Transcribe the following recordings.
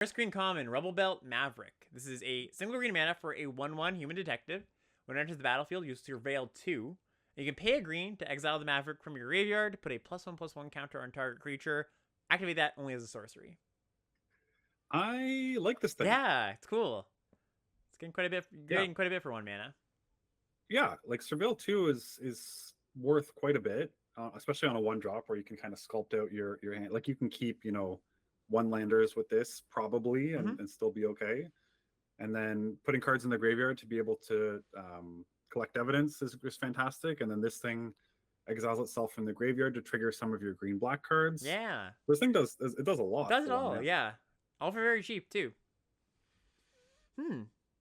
First green common, Rubblebelt Maverick. This is a single green mana for a 1/1 human detective. When it enters the battlefield, you surveil 2. You can pay a green to exile the Maverick from your graveyard, put a +1/+1 counter on target creature, activate that only as a sorcery. I like this thing. Yeah, it's cool. It's getting quite a bit, Yeah. quite a bit for 1 mana. Yeah, like Surveil 2 is worth quite a bit, especially on a 1-drop where you can kind of sculpt out your hand. Like you can keep, one landers with this probably and still be okay. And then putting cards in the graveyard to be able to collect evidence is fantastic. And then this thing exiles itself from the graveyard to trigger some of your green-black cards. Yeah. This thing does a lot. Does it all, yeah. All for very cheap, too.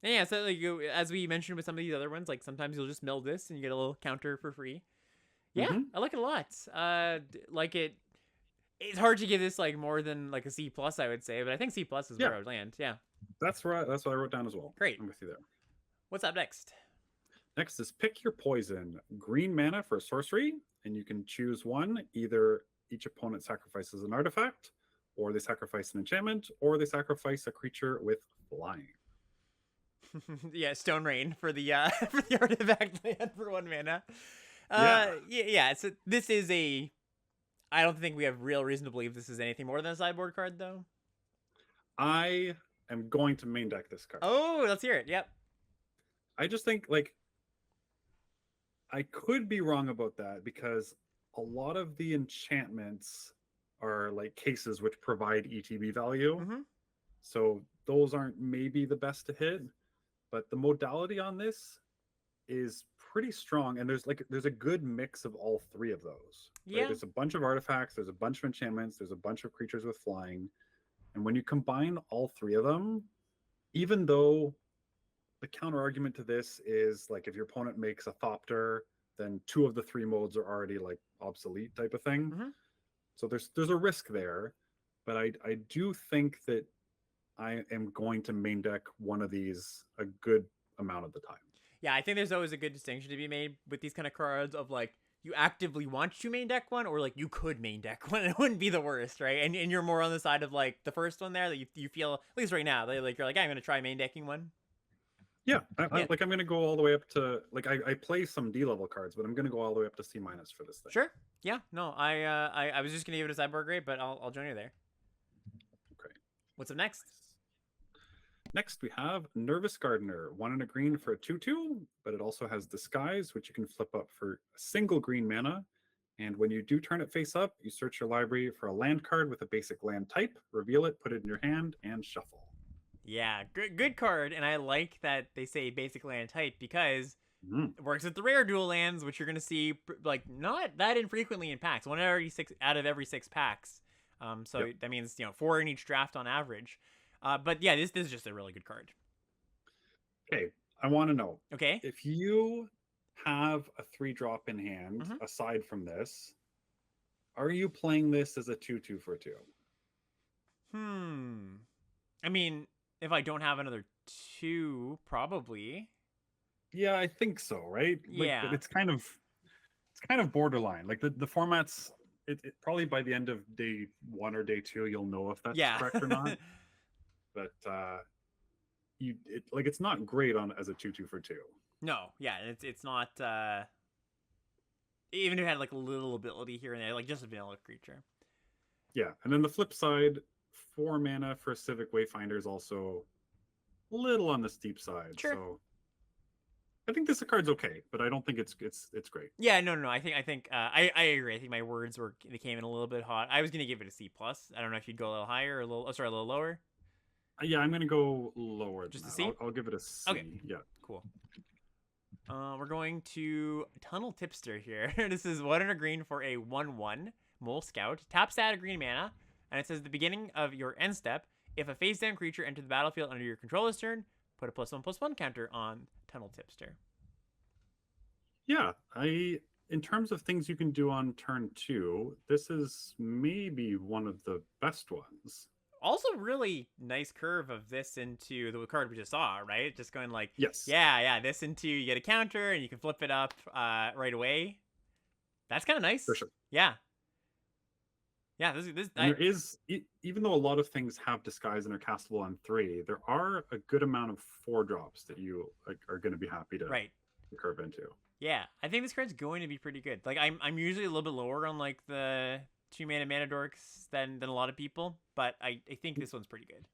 Yeah, so like as we mentioned with some of these other ones, like sometimes you'll just mill this and you get a little counter for free. Yeah, I like it a lot. Like it's hard to give this like more than like a C+, I would say, but I think C+ is where I would land. Yeah. That's right. That's what I wrote down as well. Great. I'm with you there. What's up next? Next is Pick Your Poison. Green mana for a sorcery, and you can choose one. Either each opponent sacrifices an artifact, or they sacrifice an enchantment, or they sacrifice a creature with flying. Yeah, Stone Rain for the for the artifact land for 1 mana. Yeah. So this is a. I don't think we have real reason to believe this is anything more than a sideboard card, though. I am going to main deck this card. Oh, let's hear it. Yep. I just think like I could be wrong about that because a lot of the enchantments are like cases which provide ETB value. So those aren't maybe the best to hit, but the modality on this is pretty strong, and there's a good mix of all 3 of those. Yeah. Right? There's a bunch of artifacts, there's a bunch of enchantments, there's a bunch of creatures with flying, and when you combine all 3 of them, even though the counter argument to this is like if your opponent makes a Thopter, then 2 of the 3 modes are already like obsolete type of thing. So there's a risk there, but I do think that I am going to main deck one of these a good amount of the time. Yeah, I think there's always a good distinction to be made with these kind of cards of like you actively want to main deck one, or like you could main deck one. It wouldn't be the worst, right? And you're more on the side of like the first one there that you feel, at least right now, that like you're like, I'm gonna try main decking one. Yeah, I'm gonna go all the way up to like I play some D level cards, but I'm gonna go all the way up to C- for this thing. Sure. Yeah. No, I was just gonna give it a sideboard grade, but I'll join you there. Okay. What's up next? Next, we have Nervous Gardener, 1 and a green for a 2/2, but it also has Disguise, which you can flip up for a single green mana. And when you do turn it face up, you search your library for a land card with a basic land type, reveal it, put it in your hand, and shuffle. Yeah, good card, and I like that they say basic land type because it works with the rare dual lands, which you're going to see like not that infrequently in packs. 1 out of every 6 packs. So that means 4 in each draft on average. But yeah, this is just a really good card. Okay, I want to know. Okay. If you have a 3-drop in hand, aside from this, are you playing this as a 2/2 for 2? I mean, if I don't have another 2, probably. Yeah, I think so, right? Yeah. But it's kind of borderline. Like the formats, it probably by the end of day 1 or day 2, you'll know if that's correct or not. But it's not great on as a 2/2 for 2. No, yeah, it's not. Even if it had like a little ability here and there, like just a vanilla creature. Yeah, and then the flip side, 4 mana for Civic Wayfinder is also a little on the steep side. Sure. So I think this card's okay, but I don't think it's great. Yeah, no. I think I agree. I think my words they came in a little bit hot. I was gonna give it a C+. I don't know if you'd go a little higher or a little lower. Yeah, I'm gonna go lower. Just a C. I'll give it a C. Okay. Yeah. Cool. We're going to Tunnel Tipster here. This is 1 and a green for a 1/1 Mole Scout. Taps out a green mana, and it says at the beginning of your end step, if a face down creature enters the battlefield under your controller's turn, put a +1/+1 counter on Tunnel Tipster. Yeah, in terms of things you can do on turn 2, this is maybe one of the best ones. Also, really nice curve of this into the card we just saw, right? Just going like, yes, yeah, this into you get a counter and you can flip it up right away. That's kind of nice. For sure. Yeah. Yeah, And there is, even though a lot of things have disguise and are castable on 3, there are a good amount of 4 drops that you are going to be happy to right. curve into. Yeah, I think this card's going to be pretty good. Like I'm usually a little bit lower on like the 2-mana dorks than a lot of people, but I think this one's pretty good.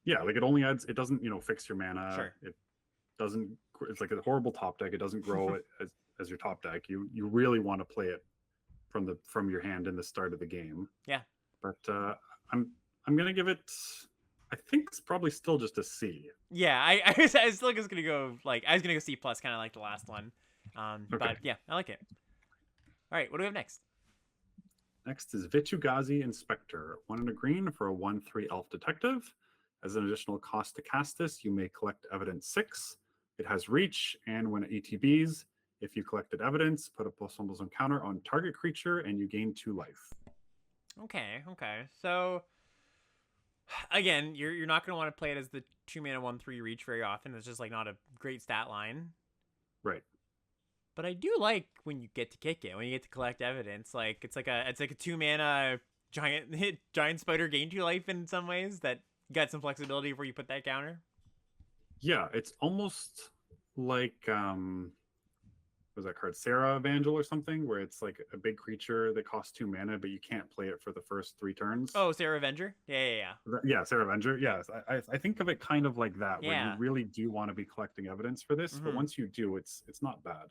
Yeah, like it only adds, it doesn't, fix your mana. Sure. It doesn't, it's like a horrible top deck. It doesn't grow it as your top deck. You really want to play it from your hand in the start of the game. Yeah. But I'm gonna give it, I think it's probably still just a C. Yeah, I still was gonna go like I was gonna go C plus, kind of like the last one. Okay. But yeah, I like it. All right, what do we have next? Next is Vitugazi Inspector. 1 and a green for a 1/3 elf detective. As an additional cost to cast this, you may collect evidence 6. It has reach, and when it ETBs, if you collected evidence, put a +1/+1 counter on target creature, and you gain 2 life. Okay. So again, you're not gonna want to play it as the 2-mana 1/3 reach very often. It's just like not a great stat line. Right. But I do like when you get to kick it, when you get to collect evidence. Like it's like a 2-mana giant spider gain 2 life in some ways that got some flexibility where you put that counter. Yeah, it's almost like what was that card? Sarah Evangel or something, where it's like a big creature that costs 2 mana, but you can't play it for the first 3 turns. Oh, Sarah Avenger? Yeah. Yeah, Sarah Avenger. Yes, I think of it kind of like that, where Yeah. you really do want to be collecting evidence for this, but once you do, it's not bad.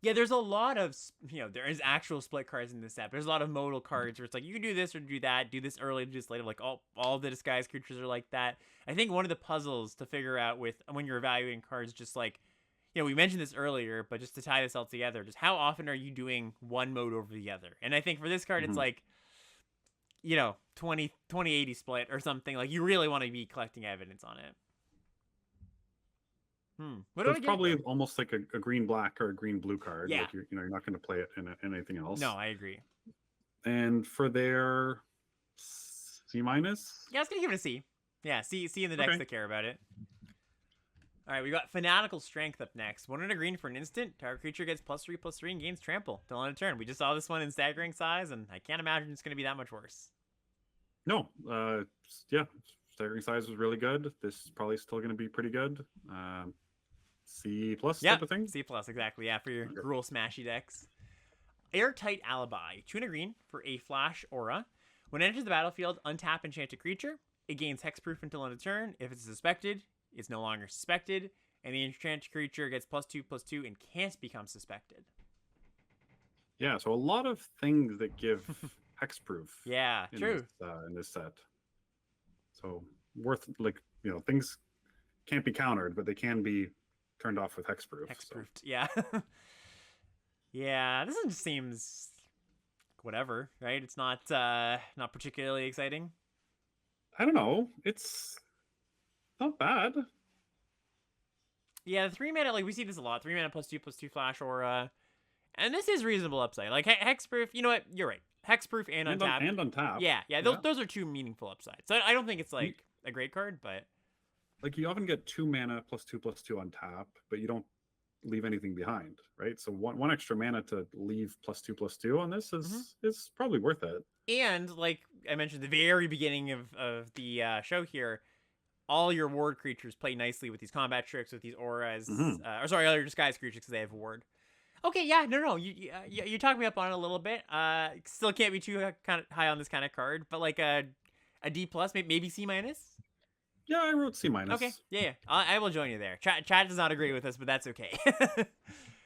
Yeah, there's a lot of, there is actual split cards in this set. There's a lot of modal cards where it's like, you can do this or do that, do this early, do this later. Like, all the disguise creatures are like that. I think one of the puzzles to figure out when you're evaluating cards, just like, we mentioned this earlier, but just to tie this all together, just how often are you doing one mode over the other? And I think for this card, it's like, 20-80 split or something. Like, you really want to be collecting evidence on it. So it's probably almost like a green-black or a green-blue card. Yeah. Like you're not going to play it in anything else. No, I agree. And for their C-? Yeah, I was going to give it a C. Yeah, C in the decks that care about it. All right, we got Fanatical Strength up next. 1 and a green for an instant. Target creature gets +3/+3 and gains trample till end of turn. We just saw this one in staggering size, and I can't imagine it's going to be that much worse. No. Yeah, staggering size was really good. This is probably still going to be pretty good. C+ type of thing? C+, exactly. Yeah, for your rule smashy decks. Airtight Alibi. 2 and a green for a flash aura. When it enters the battlefield, untap enchanted creature. It gains hexproof until end of turn. If it's suspected, it's no longer suspected. And the enchanted creature gets +2/+2 and can't become suspected. Yeah, so a lot of things that give hexproof. Yeah, true. In this set. So worth, things can't be countered, but they can be turned off with hexproof. Hexproofed, yeah. Yeah, this one just seems whatever, right? It's not particularly exciting. I don't know. It's not bad. Yeah, the 3-mana, we see this a lot. 3-mana +2/+2 flash aura. And this is reasonable upside. Like, hexproof, you know what? You're right. Hexproof and untap. And untap. Yeah. Those are 2 meaningful upsides. So I don't think it's, a great card, but... You often get 2 mana +2/+2 on tap, but you don't leave anything behind, right? So one extra mana to leave +2/+2 on this is probably worth it. And like I mentioned at the very beginning of the show here, all your ward creatures play nicely with these combat tricks, with these auras. Or sorry, all your disguise creatures because they have ward. Okay, yeah, no, you talked me up on it a little bit. Still can't be too kind of high on this kind of card, but like a D+, maybe C-. Yeah, I wrote C-. Okay, yeah. I will join you there. Chat does not agree with us, but that's okay.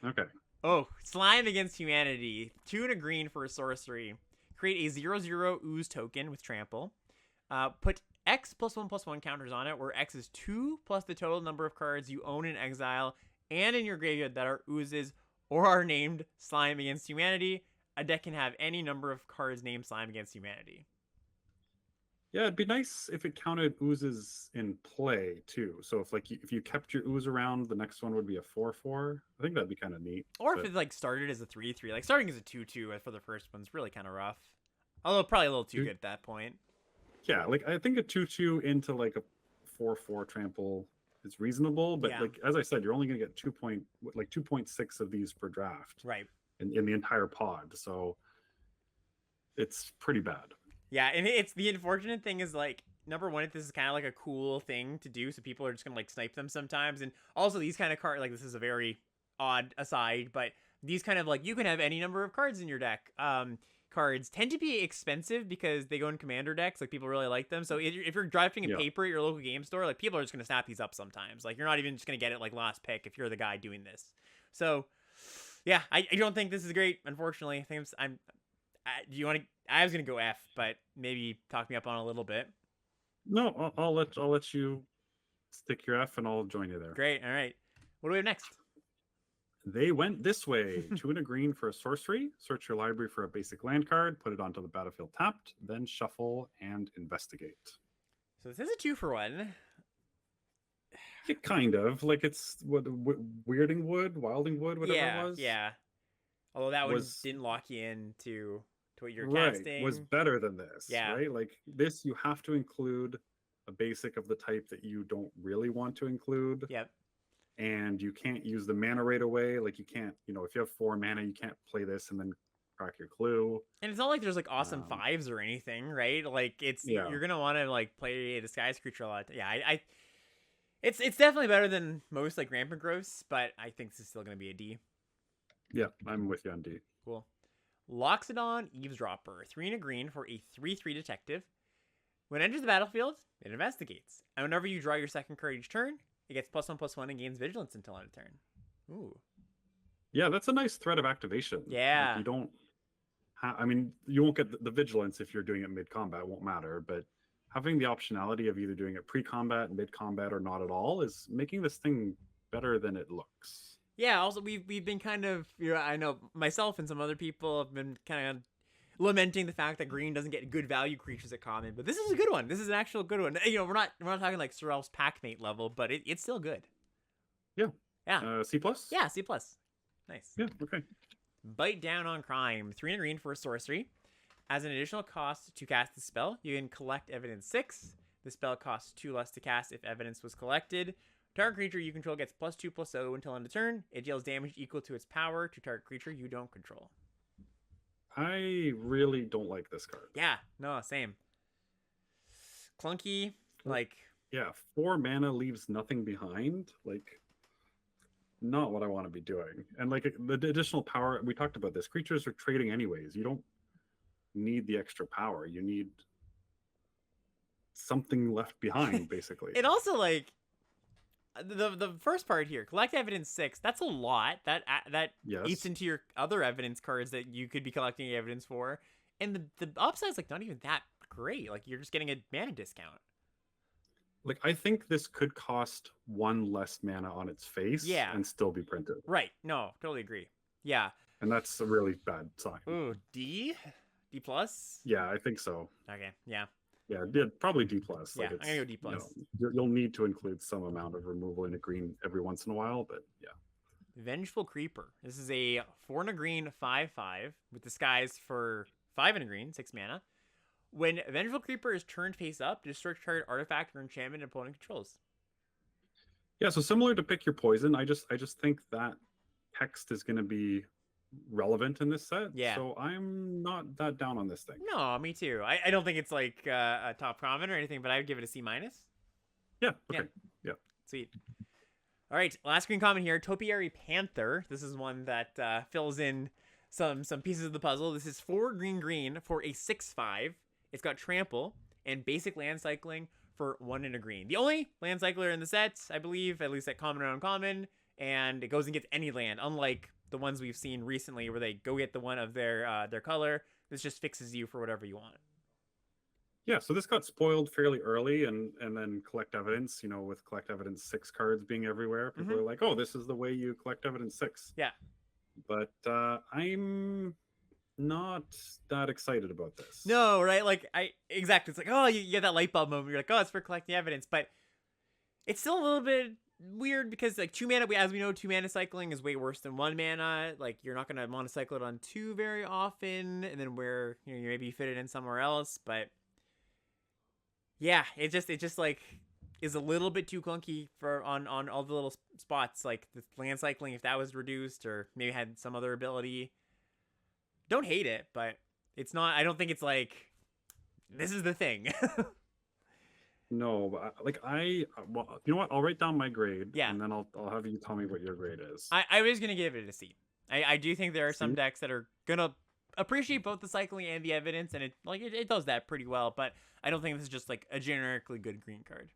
Okay. Oh, Slime Against Humanity. 2 and a green for a sorcery. Create a 0/0 ooze token with trample. Put X +1/+1 counters on it, where X is 2 plus the total number of cards you own in exile and in your graveyard that are oozes or are named Slime Against Humanity. A deck can have any number of cards named Slime Against Humanity. Yeah, it'd be nice if it counted oozes in play too. So if you kept your ooze around, the next one would be a 4/4. I think that'd be kind of neat. Or if it started as a 3/3, starting as a 2/2 for the first one's really kind of rough. Although probably a little too good at that point. Yeah, I think a 2/2 into a 4/4 trample is reasonable, but as I said, you're only gonna get 2.6 of these per draft. Right. In the entire pod, so it's pretty bad. Yeah, and it's the unfortunate thing is like number one, this is kind of like a cool thing to do, so people are just gonna like snipe them sometimes, and also these kind of cards, like this is a very odd aside, but these kind of like you can have any number of cards in your deck. Cards tend to be expensive because they go in commander decks. Like people really like them. So if you're drafting a paper at your local game store, like people are just gonna snap these up sometimes. Like you're not even just gonna get it like last pick if you're the guy doing this. So yeah, I don't think this is great. Unfortunately, I think do you want to? I was gonna go F, but maybe talk me up on a little bit. No, I'll let you stick your F, and I'll join you there. Great. All right. What do we have next? They went this way. 2 and a green for a sorcery. Search your library for a basic land card. Put it onto the battlefield tapped. Then shuffle and investigate. So this is a 2-for-1. Yeah, kind of like it's what Weirding Wood, Wilding Wood, whatever it was. Yeah. Although that one didn't lock you in to what you're casting. Was better than this. Yeah. Right. Like this, you have to include a basic of the type that you don't really want to include. Yep. And you can't use the mana right away. Like you can't, if you have 4 mana, you can't play this and then crack your clue. And it's not like there's like awesome 5s or anything, right? Like you're gonna want to like play Disguise Creature a lot. Yeah, it's definitely better than most like Rampant Growths, but I think this is still gonna be a D. Yeah, I'm with you on D. Cool. Lockshot Eedropper, 3 and a green for a 3/3 detective. When it enters the battlefield, it investigates. And whenever you draw your second card each turn, it gets +1/+1 and gains vigilance until end of turn. Ooh. Yeah, that's a nice threat of activation. Yeah. Like you don't. You won't get the vigilance if you're doing it mid-combat. It won't matter. But having the optionality of either doing it pre-combat, mid-combat, or not at all is making this thing better than it looks. Yeah. Also, we've been kind of, I know myself and some other people have been kind of lamenting the fact that green doesn't get good value creatures at common, but this is a good one. This is an actual good one. We're not talking like Sorrel's Packmate level, but it's still good. Yeah. C+? Yeah, C+. Nice. Yeah, okay. Bite Down on Crime, 3 and a green for a sorcery. As an additional cost to cast the spell, you can collect evidence 6. The spell costs 2 less to cast if evidence was collected. Target creature you control gets +2/+0 until end of turn. It deals damage equal to its power to target creature you don't control. I really don't like this card. Yeah, no, same. Clunky, like... Yeah, 4 mana leaves nothing behind. Like, not what I want to be doing. And like the additional power, we talked about this. Creatures are trading anyways. You don't need the extra power. You need something left behind, basically. It also, like... The first part here, collect evidence 6. That's a lot. That eats into your other evidence cards that you could be collecting evidence for, and the upside's like not even that great. Like you're just getting a mana discount. Like I think this could cost 1 less mana on its face, and still be printed. Right? No, totally agree. Yeah. And that's a really bad sign. Ooh, D plus. Yeah, I think so. Okay. Yeah. Yeah, probably D plus. Yeah, I'm gonna go D plus. You'll need to include some amount of removal in a green every once in a while, but yeah. Vengeful Creeper. This is a 4 and a green 5/5 with disguise for 5 and a green 6 mana. When Vengeful Creeper is turned face up, destroy target artifact or enchantment opponent controls. Yeah, so similar to Pick Your Poison, I just think that text is going to be relevant in this set. Yeah. So I'm not that down on this thing. No, me too. I don't think it's like a top common or anything, but I would give it a C-. Yeah. Okay. Yeah. Sweet. All right, last green common here, Topiary Panther. This is one that fills in some pieces of the puzzle. This is 4 green for a 6/5. It's got trample and basic land cycling for 1 and a green. The only land cycler in the set, I believe, at least at common or uncommon, and it goes and gets any land, unlike the ones we've seen recently where they go get the one of their color. This just fixes you for whatever you want. Yeah, so this got spoiled fairly early, and then collect evidence, with collect evidence 6 cards being everywhere. People are like, oh, this is the way you collect evidence 6. Yeah. But I'm not that excited about this. No, right? Like, exactly. It's like, oh, you get that light bulb moment. You're like, oh, it's for collecting evidence. But it's still a little bit weird because, like, 2 mana, as we know, 2 mana cycling is way worse than 1 mana. Like, you're not going to monocycle it on 2 very often. And then where, you maybe fit it in somewhere else. But yeah, it just like is a little bit too clunky for on all the little spots. Like the land cycling, if that was reduced or maybe had some other ability. Don't hate it, but it's not. I don't think it's like This is the thing. No, but well, you know what? I'll write down my grade, Yeah. and then I'll have you tell me what your grade is. I was gonna give it a C. I do think there are some C? decks that are gonna appreciate both the cycling and the evidence, and it does that pretty well. But I don't think this is just like a generically good green card.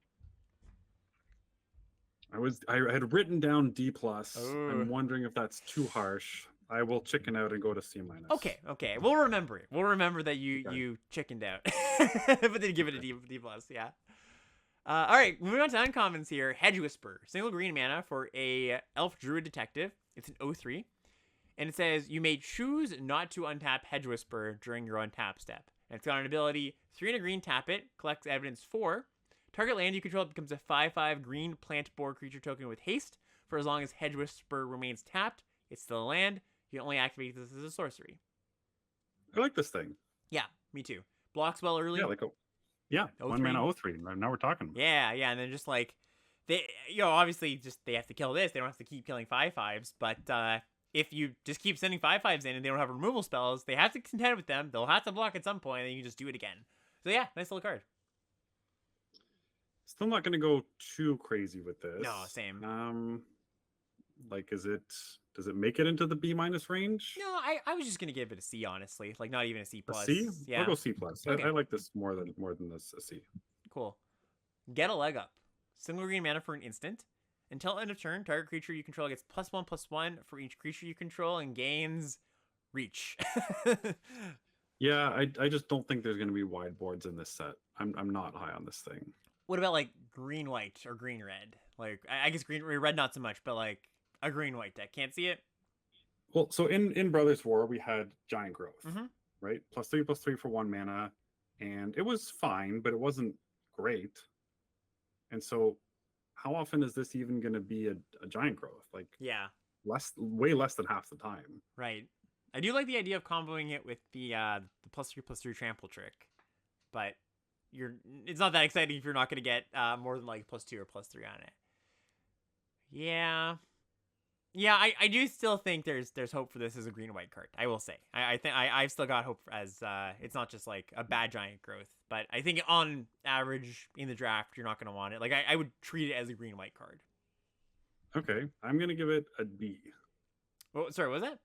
I had written down D plus. Ooh. I'm wondering if that's too harsh. I will chicken out and go to C minus. Okay. We'll remember it. We'll remember that you chickened out, but then give it a D plus. Yeah. All right, moving on to uncommons here. Hedge Whisper, single green mana for a elf druid detective. It's an 0/3, and it says you may choose not to untap Hedge Whisper during your untap step. And it's got an ability: 3 and a green, tap it, collects evidence 4. Target land you control becomes a 5/5 green plant board creature token with haste. For as long as Hedge Whisper remains tapped, it's still a land. You can only activate this as a sorcery. I like this thing. Yeah, me too. Blocks well early. Yeah, 1 mana 0/3. Now we're talking. Yeah, and then just like they, obviously just they have to kill this. They don't have to keep killing 5/5s. But if you just keep sending 5/5s in and they don't have removal spells, they have to contend with them. They'll have to block at some point, and then you can just do it again. So yeah, nice little card. Still not going to go too crazy with this. No, same. Does it make it into the B minus range? No, I was just gonna give it a C, honestly. Like not even a C plus. A C? Yeah. I'll go C plus. Okay. I like this more than this a C. Cool. Get a leg up. Single green mana for an instant. Until end of turn, target creature you control gets +1/+1 for each creature you control and gains reach. Yeah, I just don't think there's going to be wide boards in this set. I'm not high on this thing. What about like green white or green red? Like I guess green red not so much, but like a green white deck. Can't see it. Well, so in Brothers War we had Giant Growth, Mm-hmm. right? +3/+3 for 1 mana, and it was fine, but it wasn't great. And so, how often is this even going to be a Giant Growth? Like, Yeah. way less than half the time. Right. I do like the idea of comboing it with the +3/+3 trample trick, but it's not that exciting if you're not going to get more than like +2 or +3 on it. Yeah. I do still think there's hope for this as a green and white card. I will say I think I've still got hope as it's not just like a bad Giant Growth, but I think on average in the draft you're not going to want it. Like I would treat it as a green and white card. Okay, I'm going to give it a D. Oh, sorry, what was that?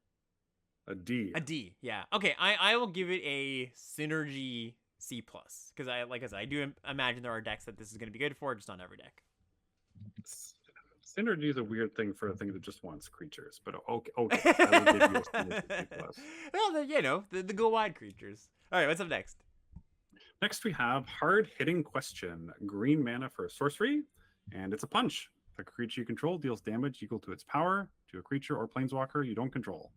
A D. A D, yeah. Okay, I will give it a synergy C plus because like I said, I do imagine there are decks that this is going to be good for, just not every deck. Synergy is a weird thing for a thing that just wants creatures, but okay. I will give you a synergy C plus. Well, the go wide creatures. All right, what's up next? Next we have Hard Hitting Question. Green mana for a sorcery, and it's a punch. The creature you control deals damage equal to its power to a creature or planeswalker you don't control.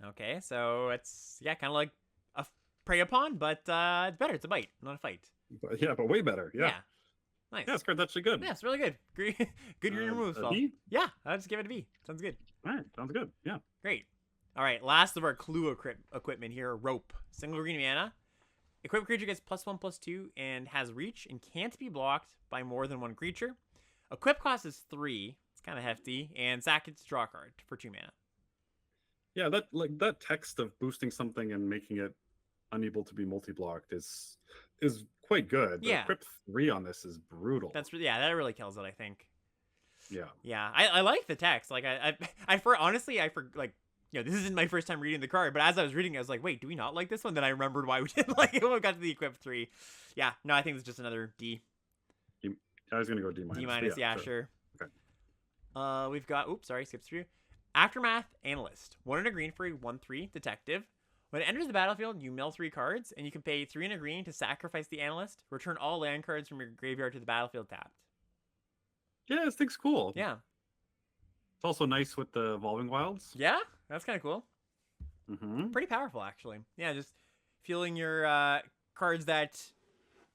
Okay, so it's kind of like a prey upon, but it's better. It's a bite, not a fight. But way better. Yeah. Nice. Yeah, this card's actually good. Yeah, it's really good. Good green remove spell. B? Yeah, I'll just give it a B. Sounds good. All right, sounds good. Yeah. Great. All right, last of our clue equipment here, Rope. Single green mana. Equipped creature gets +1/+2 and has reach and can't be blocked by more than one creature. Equip cost is 3. It's kind of hefty. And sack it to draw a card for 2 mana. Yeah, that text of boosting something and making it unable to be multi-blocked is quite good. The Yeah. Equip 3 on this is brutal. That really kills it, I think. Yeah. Yeah, I like the text. Like honestly, this isn't my first time reading the card, but as I was reading, I was like, wait, do we not like this one? Then I remembered why we didn't like it when we got to the Equip 3. Yeah, no, I think it's just another D. I was gonna go D minus. D minus, yeah, sure. Okay. We've got skips through. Aftermath Analyst. 1 and a green for a 1/3 detective. When it enters the battlefield, you mill 3 cards, and you can pay 3 and a green to sacrifice the Analyst. Return all land cards from your graveyard to the battlefield tapped. Yeah, this thing's cool. Yeah. It's also nice with the Evolving Wilds. Yeah, that's kind of cool. Mm-hmm. Pretty powerful, actually. Yeah, just feeling your cards that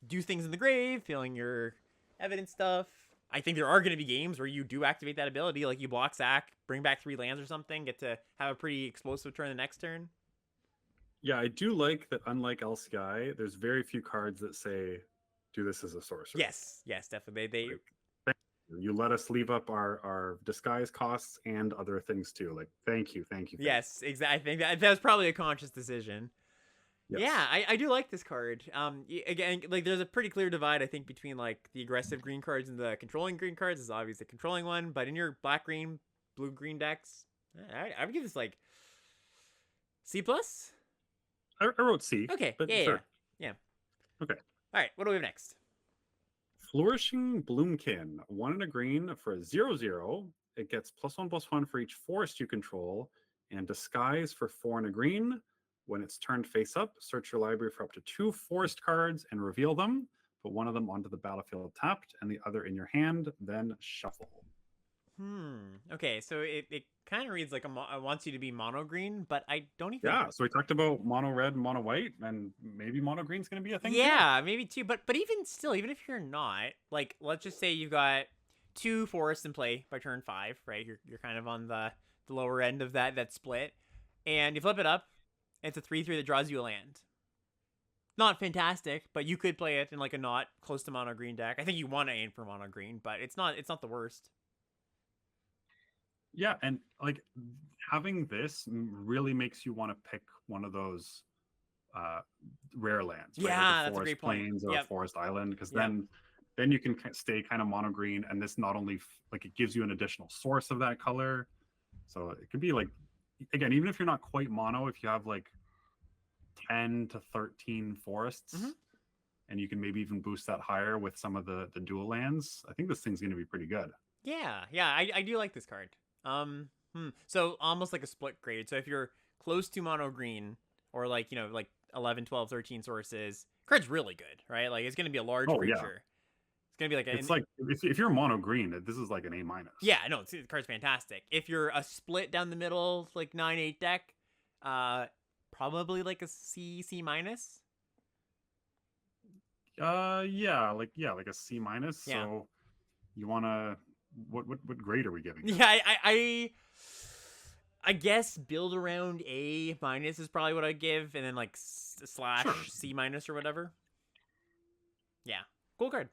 do things in the grave, feeling your evidence stuff. I think there are going to be games where you do activate that ability, like you block sack, bring back 3 lands or something, get to have a pretty explosive turn the next turn. Yeah, I do like that. Unlike LCI, there's very few cards that say, "Do this as a sorcerer." Yes, definitely. You let us leave up our disguise costs and other things too. Like, thank you. Yes, exactly. I think that was probably a conscious decision. Yes. Yeah, I do like this card. Again, like there's a pretty clear divide I think between like the aggressive green cards and the controlling green cards. This is obviously the controlling one, but in your black green, blue green decks, I would give this like C plus. I wrote C. Okay, But yeah. sure. Yeah. Okay. All right, what do we have next? Flourishing Bloomkin, 1 and a green for a 0/0. It gets +1/+1 for each forest you control, and disguise for 4 and a green. When it's turned face up, search your library for up to 2 forest cards and reveal them. Put one of them onto the battlefield tapped and the other in your hand, then shuffle. Okay, so it kind of reads like it wants you to be mono green, but I don't even. Yeah, so we talked about mono red and mono white, and maybe mono green's going to be a thing. Yeah, maybe too. But even still, even if you're not, like, let's just say you've got 2 forests in play by turn 5, right? You're kind of on the lower end of that split, and you flip it up. It's a 3/3 that draws you a land. Not fantastic, but you could play it in like a not close to mono green deck. I think you want to aim for mono green, but it's not the worst. Yeah, and like having this really makes you want to pick one of those rare lands. Right? Yeah, like that's a great point. Plains or a forest island, because then you can stay kind of mono green, and this not only like it gives you an additional source of that color. So it could be like, again, even if you're not quite mono, if you have like 10 to 13 forests, and you can maybe even boost that higher with some of the dual lands, I think this thing's going to be pretty good. Yeah, I do like this card. So almost like a split grade. So if you're close to mono green, or like, like 11, 12, 13 sources, card's really good, right? Like it's going to be a large creature. Yeah. It's going to be like it's like if you're mono green, this is like an A-. Yeah, no, the card's fantastic. If you're a split down the middle, like 9/8 deck, probably like a C minus. Like a C minus. Yeah. So you want to what grade are we giving? Yeah, I guess build around A minus is probably what I'd give, and then like slash C minus or whatever. Yeah, cool card.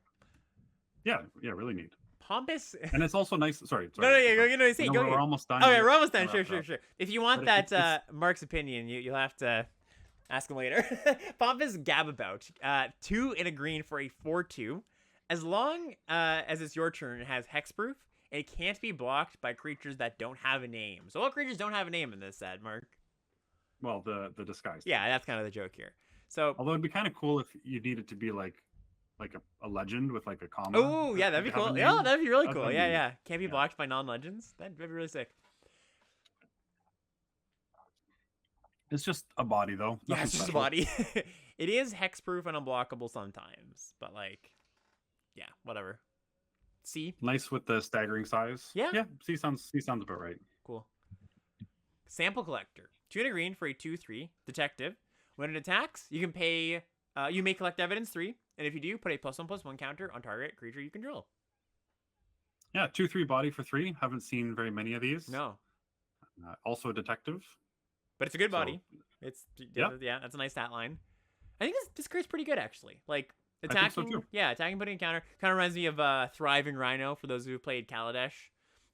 Yeah, really neat. Pompous, and it's also nice. Sorry. No, you're gonna say. Go. We're almost done. Okay, we're almost done. Sure. If you want that Mark's opinion, you'll have to ask him later. Pompous gadabout, 2 and a green for a 4/2. As long as it's your turn, it has hexproof. And it can't be blocked by creatures that don't have a name. So what creatures don't have a name in this set, Mark? Well, the disguise. Yeah, that's kind of the joke here. So although it'd be kind of cool if you needed to be like a legend with like a comma. Oh yeah, that'd be cool. Yeah, that'd be really cool. Yeah. Can't be blocked by non-legends. That'd be really sick. It's just a body though. Yeah, it's just a body. It is hexproof and unblockable sometimes, but like, yeah, whatever. C. Nice with the staggering size. Yeah. C sounds about right. Cool. Sample collector, 2 and a green for a 2/3 detective. When it attacks, you can pay. You may collect evidence 3, and if you do, put a +1/+1 counter on target creature you control. Yeah, 2/3 body for 3. Haven't seen very many of these. No. Also a detective. But it's a good body. It's that's a nice stat line. I think this card's pretty good actually. Like attacking, attacking, putting a counter. Kind of reminds me of Thriving Rhino for those who played Kaladesh.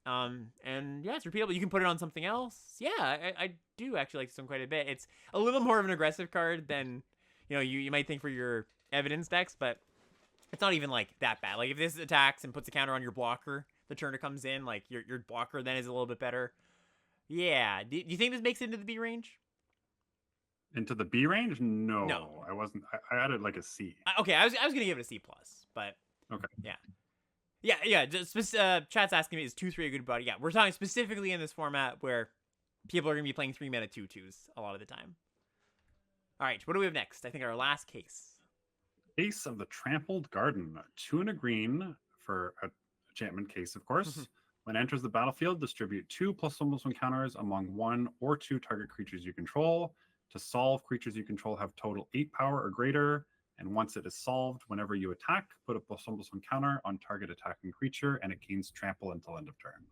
And yeah, it's repeatable. You can put it on something else. Yeah, I do actually like this one quite a bit. It's a little more of an aggressive card than you might think for your evidence decks, but it's not even like that bad. Like if this attacks and puts a counter on your blocker, the turn it comes in, like your blocker then is a little bit better. Yeah. Do you think this makes it into the B range? Into the B range? No. I wasn't. I added like a C. Okay, I was gonna give it a C plus, but okay. Yeah. Just, chat's asking me, is 2/3 a good body? Yeah, we're talking specifically in this format where people are gonna be playing 3-mana 2/2s a lot of the time. All right, what do we have next? I think our last case. Case of the Trampled Garden, 2 and a green for a enchantment case, of course. When it enters the battlefield, distribute 2 +1/+1 counters among 1 or 2 target creatures you control. To solve, creatures you control have total 8 power or greater. And once it is solved, whenever you attack, put a +1/+1 counter on target attacking creature, and it gains trample until end of turn.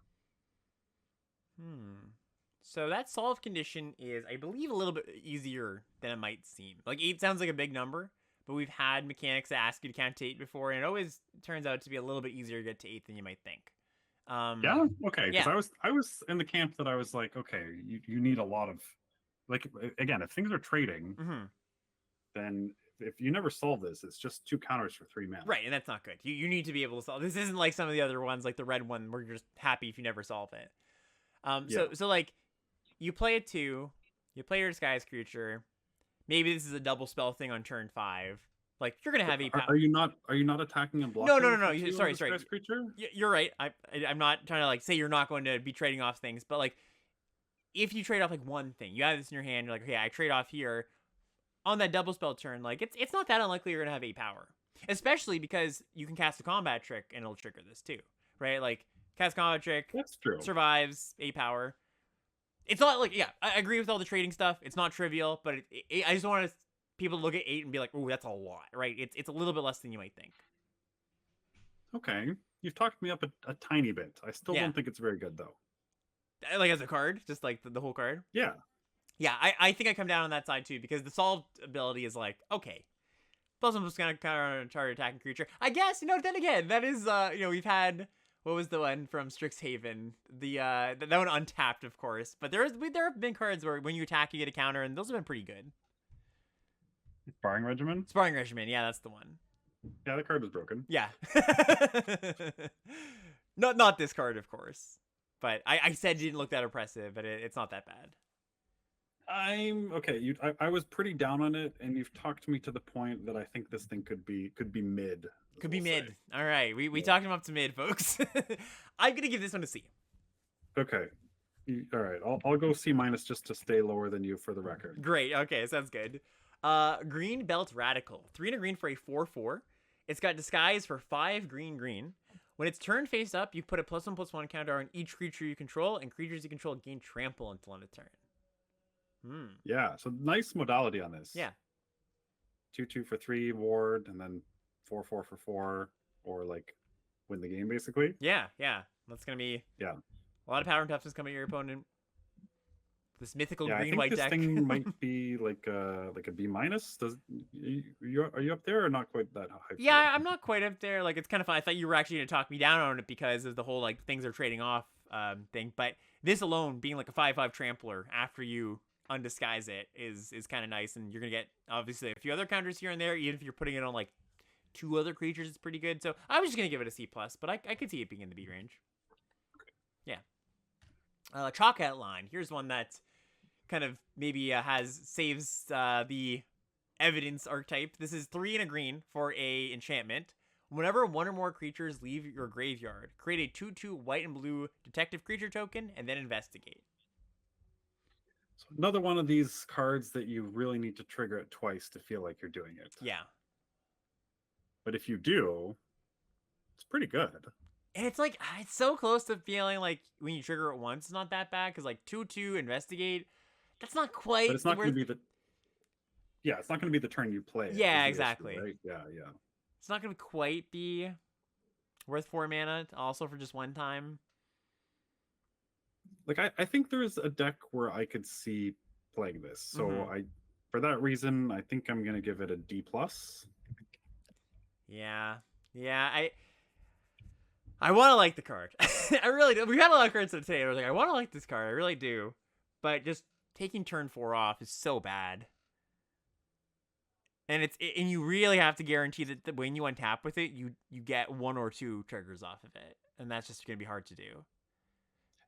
So that solve condition is, I believe, a little bit easier than it might seem. Like 8 sounds like a big number, but we've had mechanics that ask you to count to 8 before, and it always turns out to be a little bit easier to get to 8 than you might think. Yeah. Okay. Because I was in the camp that I was like, okay, you need a lot of, like, again, if things are trading, then if you never solve this, it's just 2 counters for 3 mana. Right, and that's not good. You need to be able to solve. This isn't like some of the other ones, like the red one, where you're just happy if you never solve it. So like, you play a 2, you play your disguise creature. Maybe this is a double spell thing on turn 5. Like, you're gonna have 8 power. Are you not attacking and blocking? No. Sorry. Creature? You're right. I'm not trying to like say you're not going to be trading off things, but like, if you trade off like one thing, you have this in your hand. You're like, okay, I trade off here. On that double spell turn, like it's not that unlikely you're gonna have 8 power, especially because you can cast a combat trick and it'll trigger this too, right? Like, cast combat trick, that's true, survives 8 power. It's not like, yeah, I agree with all the trading stuff. It's not trivial, but I just don't want people to look at 8 and be like, oh, that's a lot, right? It's a little bit less than you might think. Okay, you've talked me up a tiny bit. I still don't think it's very good though. Like as a card, just like the whole card. Yeah. Yeah, I think I come down on that side too, because the solved ability is like, okay, plus I'm just gonna counter on a target attacking creature. I guess, then again, that is we've had, what was the one from Strixhaven? That one untapped, of course. But there have been cards where when you attack you get a counter, and those have been pretty good. Sparring Regimen? Sparring Regimen, yeah, that's the one. Yeah, the card was broken. Yeah. Not this card, of course. But I said it didn't look that impressive, but it's not that bad. I'm okay. I was pretty down on it, and you've talked me to the point that I think this thing could be mid. Could be mid. All right, we talked him up to mid, folks. I'm gonna give this one a C. Okay. All right. I'll go C- just to stay lower than you for the record. Great. Okay, sounds good. Greenbelt Radical, 3 and a green for a 4/4. It's got disguise for 5 green. When it's turn face up, you put a +1/+1 counter on each creature you control, and creatures you control gain trample until end of turn. Yeah, so nice modality on this. Yeah. 2/2 for 3 ward, and then 4/4 for 4, or like win the game basically. Yeah. That's gonna be a lot of power and toughness coming at your opponent. This mythical green I think white this deck thing might be like a B-. Are you up there or not quite that high? Yeah, I'm not quite up there. Like, it's kind of fun. I thought you were actually gonna talk me down on it because of the whole like things are trading off thing. But this alone being like a 5/5 trampler after you undisguise it is kind of nice, and you're gonna get obviously a few other counters here and there. Even if you're putting it on like 2 other creatures, it's pretty good. So I was just gonna give it a C+, but I could see it being in the B range. Yeah. Chalk Outline. Here's one that kind of maybe saves the evidence archetype. This is 3 and a green for a enchantment. Whenever 1 or more creatures leave your graveyard, create a 2/2 white and blue detective creature token and then investigate. So another one of these cards that you really need to trigger it twice to feel like you're doing it. Yeah. But if you do, it's pretty good. And it's like, it's so close to feeling like when you trigger it once, it's not that bad. Because like 2/2 investigate, that's not quite. But it's not going to be the. Yeah, it's not going to be the turn you play. Yeah, exactly. Issue, right? Yeah. It's not going to quite be worth 4 mana, also for just one time. Like I think there's a deck where I could see playing this. So for that reason, I think I'm going to give it a D+. Yeah. I want to like the card. I really do. We've had a lot of cards today. I was like, I want to like this card. I really do. But just taking turn 4 off is so bad. And and you really have to guarantee that when you untap with it, you get 1 or 2 triggers off of it. And that's just going to be hard to do.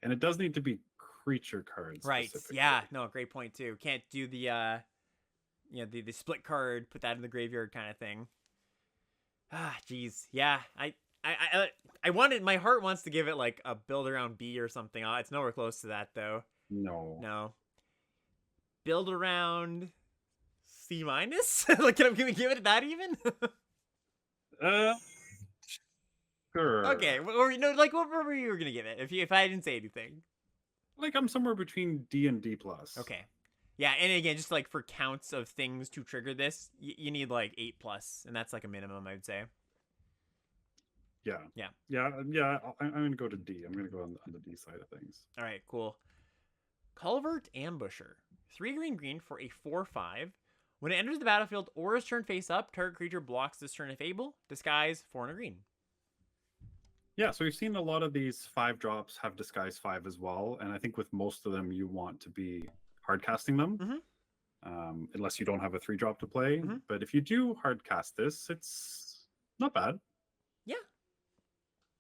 And it does need to be creature cards. Right. Yeah. No, great point too. Can't do the the split card, put that in the graveyard kind of thing. Ah, geez. Yeah. I wanted, my heart wants to give it like a build around B or something. It's nowhere close to that though. No. Build around C-? Like, can we give it that even? Sure. Okay. Or like what were you gonna give it if I didn't say anything? Like I'm somewhere between D and D+. Okay. Yeah, and again, just like for counts of things to trigger this, you need like 8+, and that's like a minimum, I would say. Yeah. I'm gonna go to D. I'm gonna go on the D side of things. All right, cool. Culvert Ambusher, 3 green for a 4/5. When it enters the battlefield or is turned face up, target creature blocks this turn if able. Disguise 4 and a green. Yeah, so we've seen a lot of these 5 drops have disguise 5 as well, and I think with most of them you want to be hard casting them. unless you don't have a 3-drop to play. Mhm. But if you do hard cast this, it's not bad. Yeah.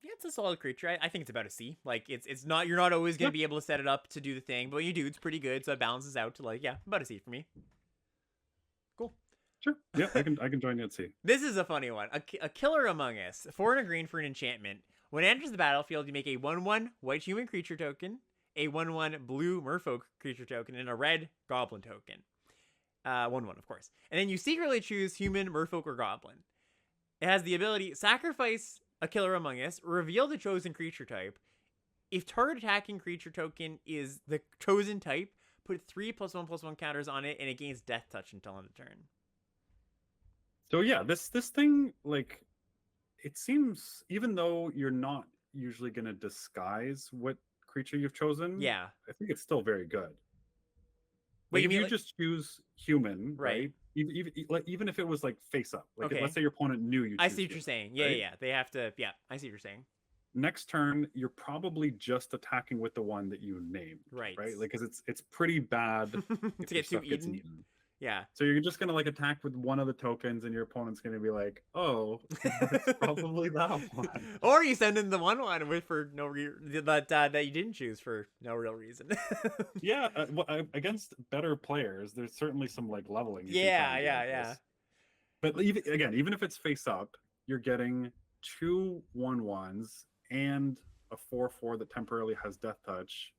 Yeah, it's a solid creature. I think it's about a C. Like it's not, you're not always gonna be able to set it up to do the thing, but when you do, it's pretty good. So it balances out to like, yeah, about a C for me. Cool. Sure. Yeah, I can join you at C. This is a funny one. A Killer Among Us. 4 and a green for an enchantment. When it enters the battlefield, you make a 1/1 white human creature token, a 1/1 blue merfolk creature token, and a red goblin token. 1/1, of course. And then you secretly choose human, merfolk, or goblin. It has the ability sacrifice a Killer Among Us, reveal the chosen creature type. If target attacking creature token is the chosen type, put 3+1/+1 counters on it, and it gains death touch until end of turn. So yeah, this thing, like, it seems, even though you're not usually going to disguise what creature you've chosen, Yeah. I think it's still very good. Wait, Like, you if mean you like, just choose human, Right. right? Even if it was like face up, like Okay. let's say your opponent knew you. I see what you're human, saying. Yeah, right? yeah. They have to. Yeah, I see what you're saying. Next turn, you're probably just attacking with the one that you named, Right. right? Like, because it's pretty bad to if your get too stuff gets eaten. eaten. Yeah. So you're just gonna like attack with one of the tokens, and your opponent's gonna be like, "Oh, it's probably that one." Or you send in the 1/1 with for no that you didn't choose for no real reason. Yeah, against better players, there's certainly some like leveling. You can try Yeah, and do yeah, with yeah. this. But even if it's face up, you're getting 2 1/1s and a 4/4 that temporarily has death touch,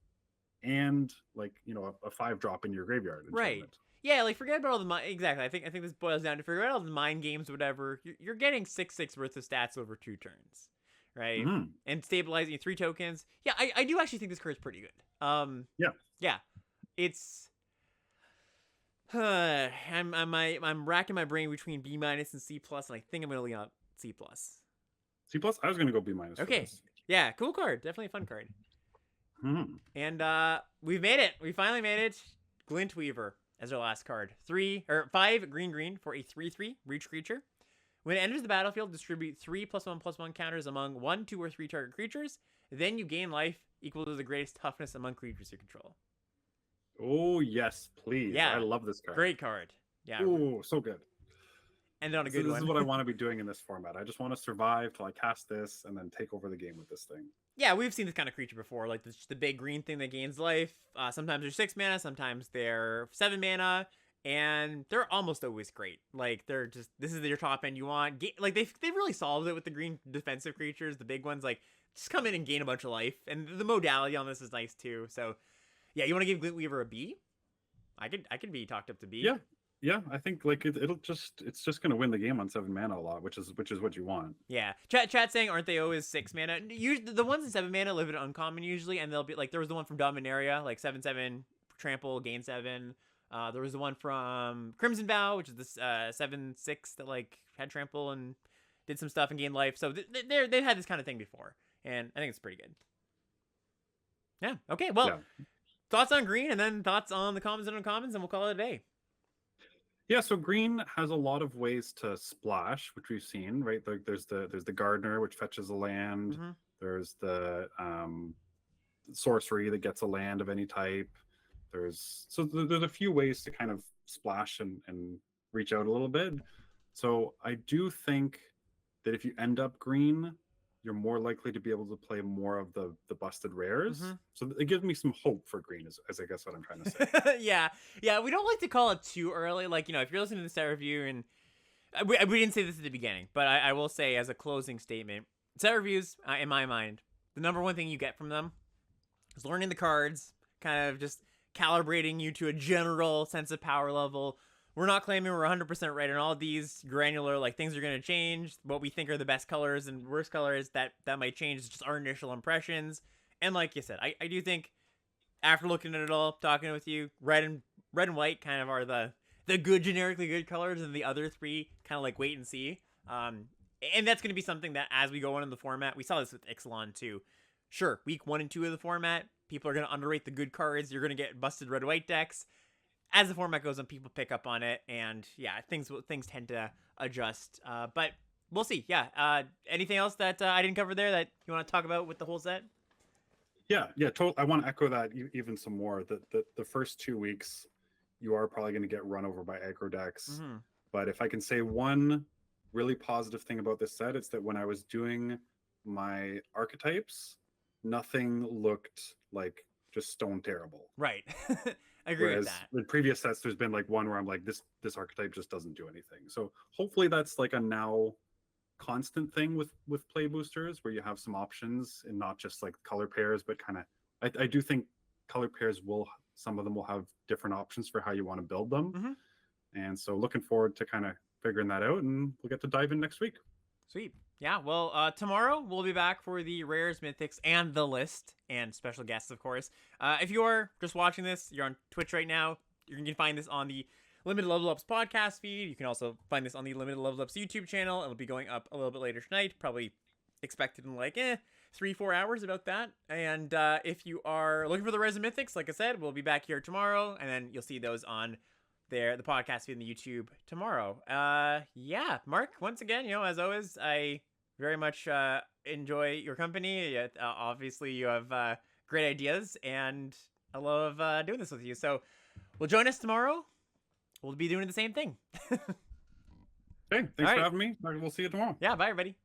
and like a 5-drop in your graveyard Right. enchantment. Yeah, like forget about all the mind. Exactly. I think this boils down to forget about all the mind games, whatever. You're getting 6/6 worth of stats over 2 turns, right? Mhm. And stabilizing 3 tokens. Yeah, I do actually think this card's pretty good. Yeah, it's. I'm racking my brain between B- and C+, and I think I'm gonna lean on C+. C+. I was gonna go B-. For Okay. this. Yeah, cool card. Definitely a fun card. Mhm. And we've made it. We finally made it. Glint Weaver as our last card. 5 green for a 3/3 reach creature. When it enters the battlefield, distribute 3+1/+1 counters among 1, 2, or 3 target creatures. Then you gain life equal to the greatest toughness among creatures you control. Oh yes, please. Yeah, I love this card. great card. Yeah. Oh, so good. End on a good This one. is what I want to be doing in this format. I just want to survive till I cast this and then take over the game with this thing. Yeah, we've seen this kind of creature before, like the big green thing that gains life. Sometimes they're 6 mana, sometimes they're 7 mana, and they're almost always great. Like they're just, this is your top end you want. Like they've really solved it with the green defensive creatures, the big ones. Like just come in and gain a bunch of life, and the modality on this is nice too. So yeah, you want to give Glint Weaver a B? I could be talked up to B. Yeah, I think like it's just gonna win the game on 7 mana a lot, which is what you want. Yeah. Chat saying, aren't they always 6 mana? Usually, the ones in 7 mana live in uncommon usually, and they'll be like, there was the one from Dominaria, like 7/7 trample, gain 7. There was the one from Crimson Vow, which is this 7/6 that like had trample and did some stuff and gained life. So they've had this kind of thing before, and I think it's pretty good. Yeah. Okay. Well, thoughts on green, and then thoughts on the commons and uncommons, and we'll call it a day. Yeah, so green has a lot of ways to splash, which we've seen, right? Like there's the gardener, which fetches a land. Mm-hmm. There's the sorcery that gets a land of any type. There's a few ways to kind of splash and reach out a little bit. So I do think that if you end up green, you're more likely to be able to play more of the busted rares. Mm-hmm. So it gives me some hope for green, as I guess what I'm trying to say. Yeah, we don't like to call it too early. Like, if you're listening to the set review, and we didn't say this at the beginning, but I will say as a closing statement, set reviews, in my mind, the number one thing you get from them is learning the cards, kind of just calibrating you to a general sense of power level. We're not claiming we're 100% right on all these granular, like, things are going to change. What we think are the best colors and worst colors, that might change. It's just our initial impressions. And like you said, I do think after looking at it all, talking with you, red and white kind of are the good, generically good colors, and the other 3 kind of like wait and see. And that's going to be something that as we go on in the format, we saw this with Ixalan too. Sure, week 1 and 2 of the format, people are going to underrate the good cards. You're going to get busted red-white decks. As the format goes on, people pick up on it, and yeah, things tend to adjust. But we'll see. Yeah. Anything else that I didn't cover there that you want to talk about with the whole set? Yeah. I want to echo that even some more. The first 2 weeks, you are probably going to get run over by aggro decks. Mm-hmm. But if I can say one really positive thing about this set, it's that when I was doing my archetypes, nothing looked like just stone terrible. Right. I agree Whereas with that. in previous sets, there's been like one where I'm like, this archetype just doesn't do anything. So hopefully that's like a now constant thing with play boosters, where you have some options and not just like color pairs, but kind of I do think color pairs some of them will have different options for how you want to build them. Mm-hmm. And so looking forward to kind of figuring that out, and we'll get to dive in next week. Sweet. Yeah, well, tomorrow we'll be back for the rares, mythics, and the list, and special guests, of course. If you are just watching this, you're on Twitch right now, you can find this on the Limited Level Ups podcast feed. You can also find this on the Limited Level Ups YouTube channel. It'll be going up a little bit later tonight, probably expected in like 3-4 hours, about that. And if you are looking for the rares and mythics, like I said, we'll be back here tomorrow, and then you'll see those on the podcast feed and the YouTube tomorrow. Yeah, Mark, once again, as always, I very much enjoy your company. Obviously you have great ideas, and I love doing this with you. So we'll join us tomorrow. We'll be doing the same thing. Okay, thanks for having me. We'll see you tomorrow. Yeah, bye everybody.